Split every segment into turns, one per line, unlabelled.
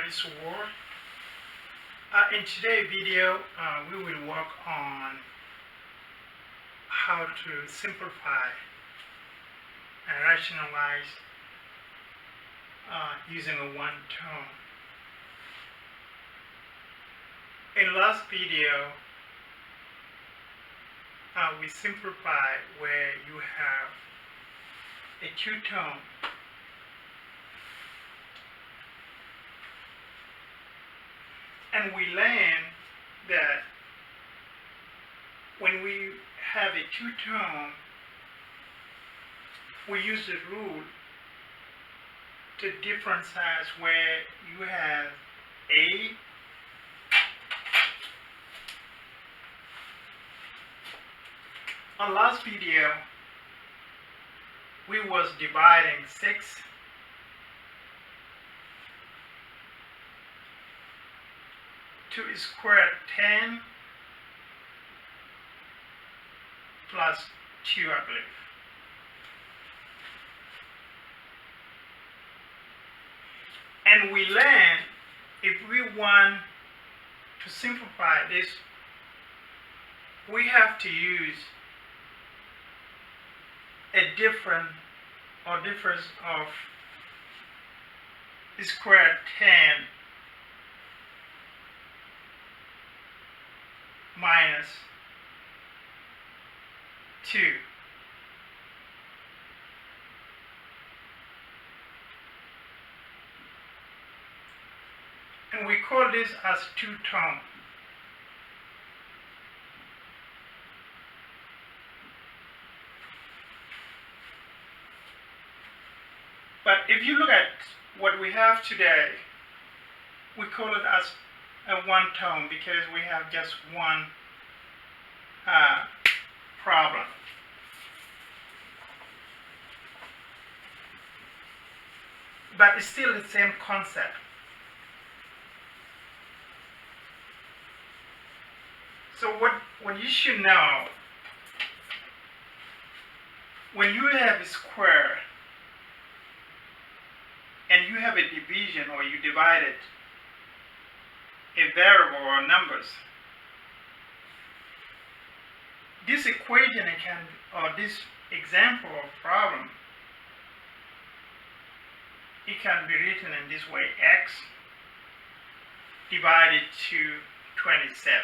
is War. In today's video, we will work on how to simplify and rationalize using a one term. In last video, we simplified where you have a two-term and we learned that when we have a two-term, we use the rule to differentiate where you have A on last video we was dividing 6 to square 10 plus 2, I believe. And we learned if we want to simplify this, we have to use a difference of square 10 minus 2. And we call this as two-term. But if you look at what we have today, we call it as a one-term because we have just one problem. But it's still the same concept. So what you should know, when you have a square and you have a division or you divide it, a variable or numbers, this equation or this example of problem, it can be written in this way: x divided to 27.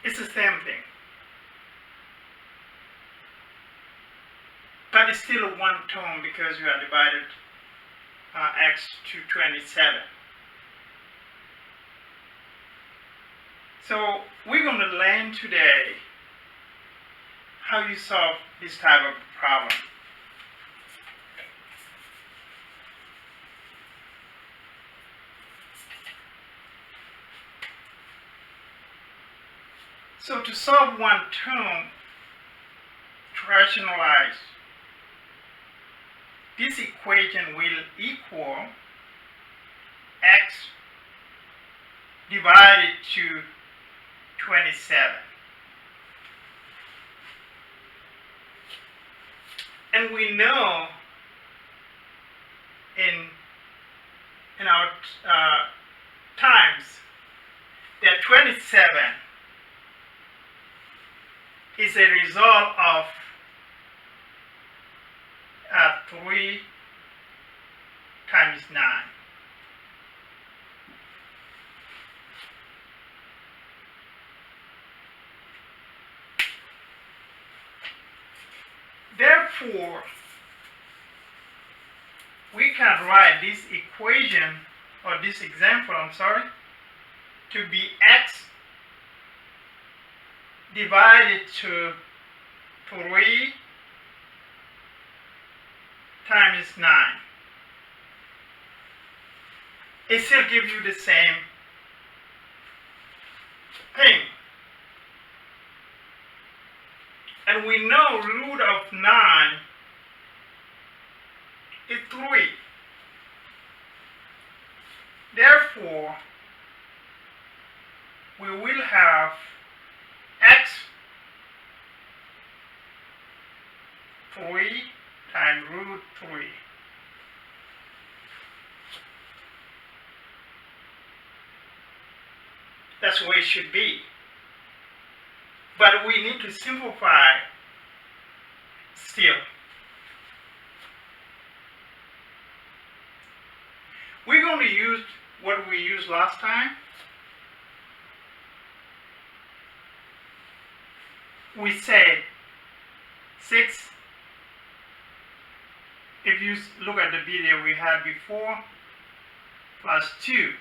It's the same thing, but it's still a one term because you are divided x to 27. So we're going to learn today how you solve this type of problem. So to solve one term, to rationalize, this equation will equal x divided to 27. And we know in our times that 27 is a result of 3 times 9. Therefore, we can write this equation or this example, to be x divided to 3 times 9. It still gives you the same thing. And we know root of 9 is 3. Therefore, we will have x 3 times root 3. That's the way it should be. But we need to simplify still. We're going to use what we used last time. We said 6, if you look at the video we had before, plus 2.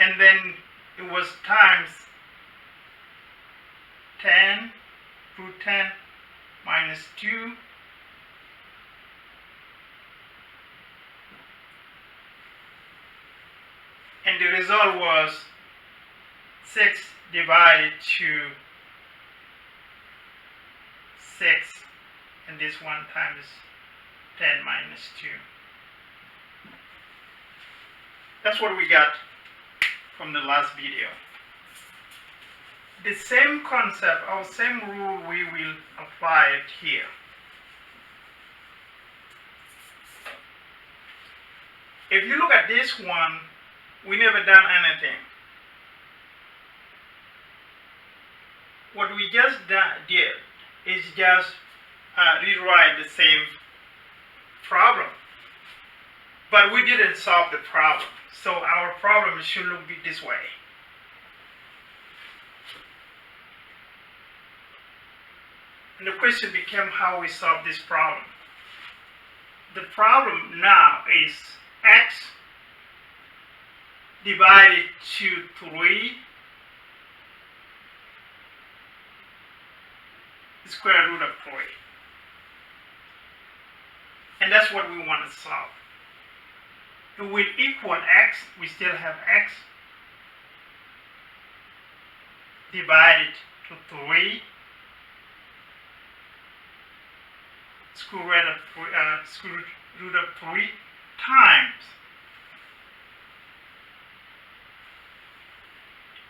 And then it was times 10, root 10 minus 2. And the result was 6 divided to 6, and this one times 10 minus 2. That's what we got from the last video. The same concept, or same rule, we will apply it here. If you look at this one, we never done anything. What we just did is just rewrite the same problem. But we didn't solve the problem. So our problem should look this way. And the question became how we solve this problem. The problem now is x divided to 3 square root of 3. And that's what we want to solve. It will equal x, we still have x, divided to 3 square root of 3 times.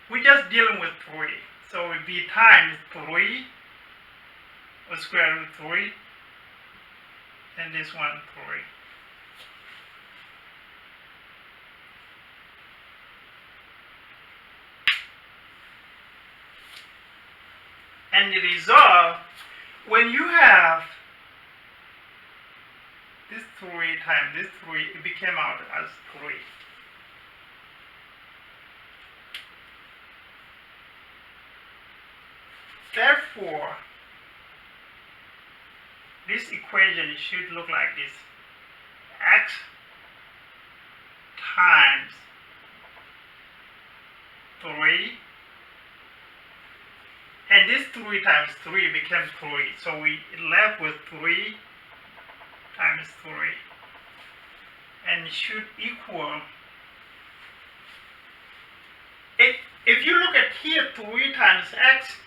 We're just dealing with 3. So it would be times 3 or square root 3, and this one 3. And the result, when you have this 3 times this 3, it became out as 3. Therefore, this equation should look like this. X times 3, and this 3 times 3 became 3. So we left with 3 times 3, and it should equal, if you look at here, 3 times x,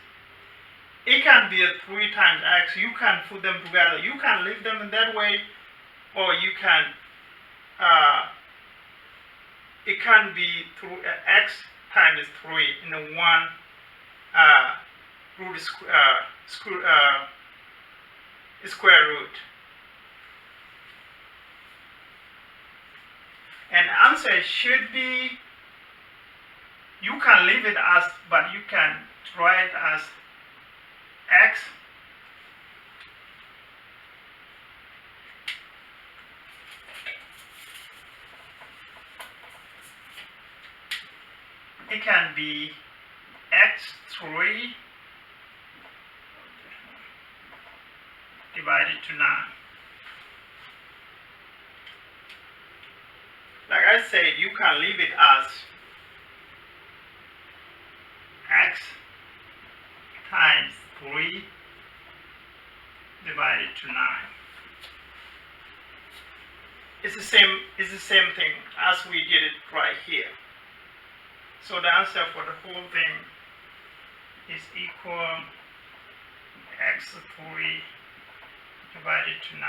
it can be a 3 times x. You can put them together. You can leave them in that way, or you can, it can be x times 3 in the one square root. And answer should be, you can leave it as, but you can write as x it can be x3 divided to 9. Like I said, you can leave it as x times 3 divided to 9. It's the same thing as we did it right here. So the answer for the whole thing is equal x3 divided to 9.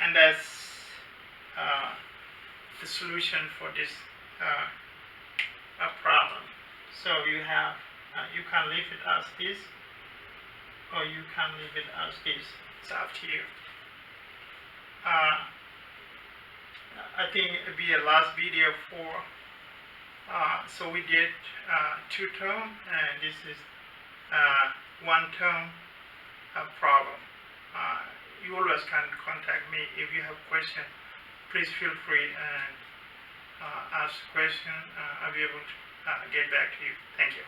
And that's the solution for this problem. So you have, you can leave it as this, or you can leave it as this. It's up to you. I think it'd be a last video for, so we did 2-term, and this is 1-term problem. You always can contact me if you have questions. Please feel free and ask questions. I'll be able to get back to you. Thank you.